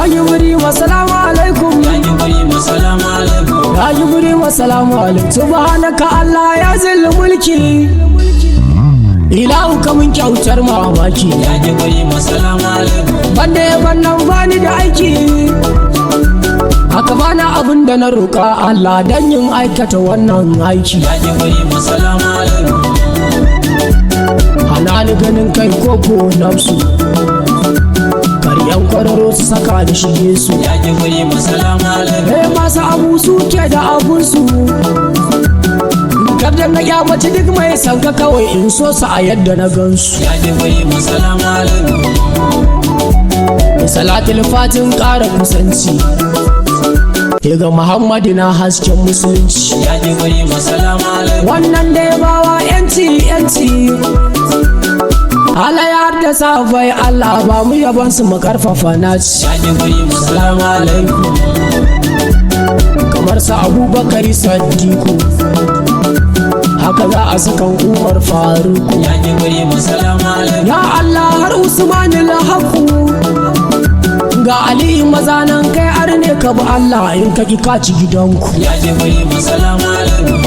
Gibrima Salama Alaikum. Gibrima Salama Alaikum. Gibrima Salama Alaikum. Subhanaka Allah ya zilli mulki. Ilahu kamun kyautar mamaki. Gibrima Salama Alaikum. Banda ya bannan bani da aiki. Haka bana abin da na roƙa Allah dan yin aikata wannan aiki. Gibrima Salama Alaikum. Hana ni ganin kai koko nafsu. Karyan kwararo su saka da shige su. Gibrima Salama Alaikum. Masu abu suke da abunsu. Kabdan na kyamaci duk mai sanka kawai in so su a yadda na gansu. Gibrima Salama Alaikum. Salatul fatin ƙara kusanci ga Muhammadu na hasken musulunci. Gibrima Salama Alaikum. Wannan da ya bawa yanci Allah ya da safai Allah ba mu yaban su mu karfafa naci. Gibrima Salama Alaikum. Kamar sa Abubakar Saddiku haka za a sakan Umar Faruku. Gibrima Salama Alaikum. Ya Allah har Usman al-Haqqu ga Ali mazanan kai arne ka bi Allah in ka ki kaci gidanku. Gibrima Salama Alaikum.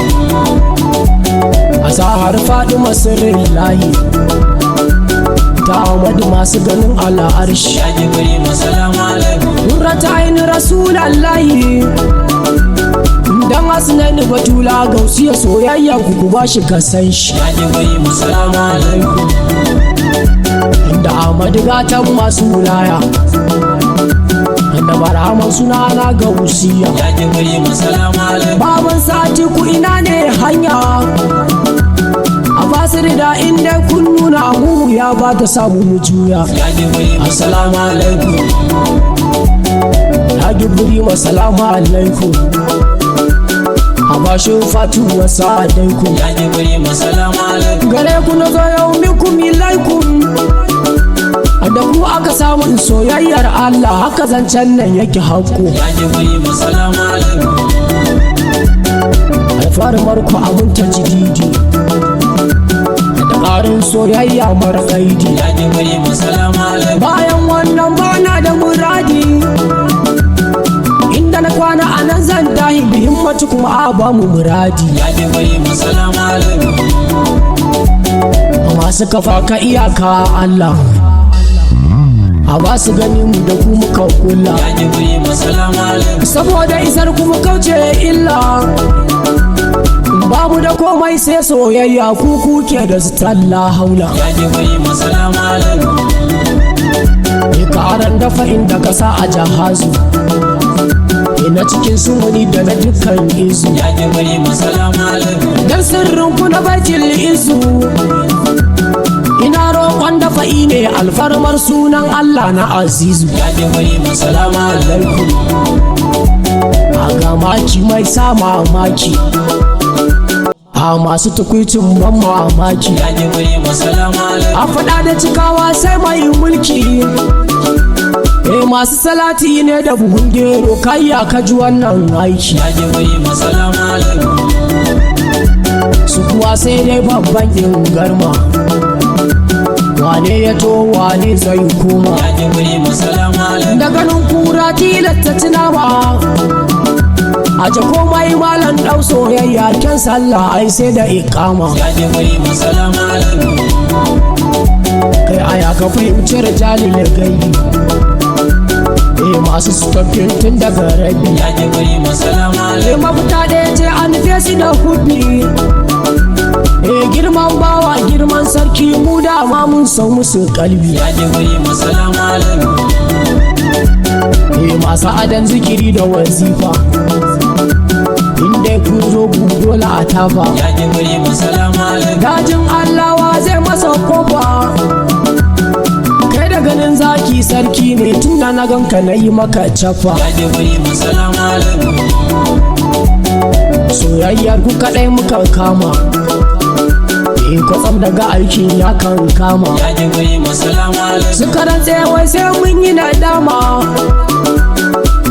Asa har Fatima sirrillahi ta Ahmadu masu ganin ala arshi. Gibrima Salama Alaikum. Nurata aini Rasulallahi dan asnani Batula Gausiyya soyayya ku ba shi kasan shi. Gibrima Salama Alaikum. Inda Ahmadu gatan masu wilaya da marhaman suna na Gausiyya. Gibrima Salama Alaikum. Baban sati ku ina ne hanya a basir da inda kun nuna mu ya ba ta samu mu juya. Gibrima Assalamu alaikum. Gibrima Salama Alaikum. Abashin fatu wa sa'adaikum. Gibrima Salama Alaikum. Gare ku na zo yau minkum ilaikum. Da ku aka samu soyayyar Allah haka zancen nan yake haƙo. Gibrima Salama Alaikum. Alfarmar ku abun ta jididi da ƙarin soyayya mara kaidi. Gibrima Salama Alaikum. Bayan wannan bana da muradi inda na kwana a nan zan tahi bi himmatu kuma a ba mu muradi. Gibrima Salama Alaikum. Masu kafa ka iyaka Allah a ba su gani mu da ku muka kula. Gibrima Salama Alaikum. Saboda isar kuma kauce illa babu da komai sai soyayya ku kuke da su talla haula. Gibrima Salama Alaikum. Karan dafa inda ka sa a jahazu ina cikin sumuni da na dukkan izu. Gibrima Salama Alaikum. Dan sirrin ku na baitul izu ina roƙon dafa'i ne alfarmar sunan Allah na azizu. Gibrima Salama Alaikum. A ga maki mai sa mamaki a masu tukwicin ban mamaki. Gibrima Salama Alaikum. A faɗa da cikawa sai mai mulki masu salati ne da buhun gero kayya ka ji wannan aiki. Gibrima Salama Alaikum. Su kuwa sai dai babban yin garma wane ya to wane zai koma. Gibrima Salama Alaikum. Da ganin kura tilasta tunawa a ja komai malam ɗau soyayya kyan sallah ai sai da ikama. Gibrima Salama Alaikum. Kai aya ka fahimci rijalin gaibi masu stoppin tun daga rabi. Gibrima Salama Alaikum. Mafita ɗaya ce an fesi da hubbi girman bawa girman sarki mu da ma mun san musu kalbi. Gibrima Salama Alaikum. Masu adan zikiri da wazifa inda kun zo dole a tafa. Gibrima Salama Alaikum. Dajin Allah zai masa kofa kai da ganin zaki sarki ne tunda na ganka na yi maka cafa. Gibrima Salama Alaikum. Soyayyar ku kaɗai muka kama kwatsam daga aikin ya kan kama. Gibrima Salama Alaikum. Suka rantse wai sai mun yi nadama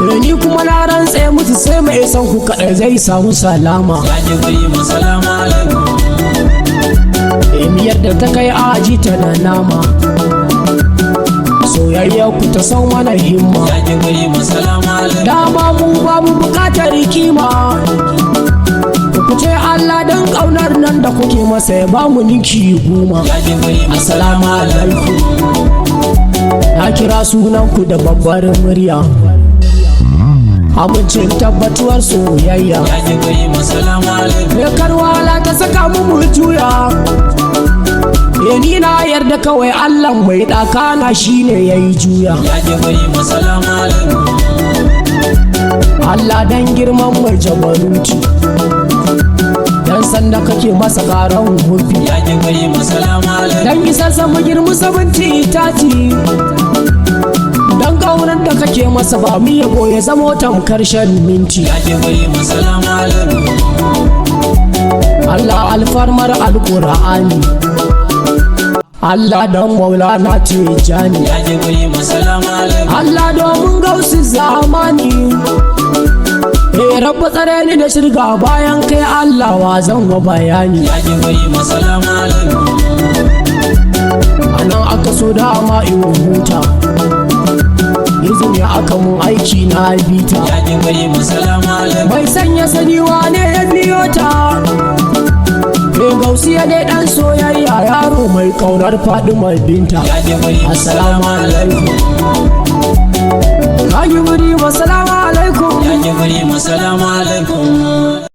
ni kuma na rantse mutu sai mai san ku kaɗai zai samu salama. Ya Gibrima Salama Alaikum. Miyar da ta kai aji ta da nama, soyayya ku ta san mana himma. Ya Gibrima Salama Alaikum. Dama mu babu bukatar kima, ku ce Allah dan ƙaunar nan da kuke masa ya ba mu ninki goma. Ya Gibrima Assalamu alaikum. Na kira sunanku da babbar murya, amincin tabbatuwar soyayya. Ya Gibrima Salama Alaikum. Me karwala ta saka mu juya, ni na yarda kawai Allah mai ɗakana shine yayi juya. Ya Gibrima Salama Alaikum. Allah dan girman mai jabaruti, dan sanda kake masa ƙaran hurfi. Ya Gibrima Salama Alaikum. Dan isar sama girmu 70 tati, dan ƙaunar da kake masa ba mu yabo ya zamo tamkar shan minti. Ya Gibrima Salama Alaikum. Allah alfarmar alƙur'ani, Allah dan maulana tijani, Ya Gibrima Salama Alaikum. Allah domin gausi zamani. Rabba tsare ni da shirga bayan kai Allah wa zan wa bayani. Ya Gibrima Salama Alaikum. Anan aka so dama in huta, izini aka mun aiki na bita. Ya Gibrima Salama Alaikum. Mai sanya sani wane ya biyo ta, Gausiyya dai dan soyayya, yaro mai kaunar Fadima binta. Ya Gibrima Assalamu alaikum. Ya Gibrima Salama Alaikum. Ya Gibrima Salama Alaikum.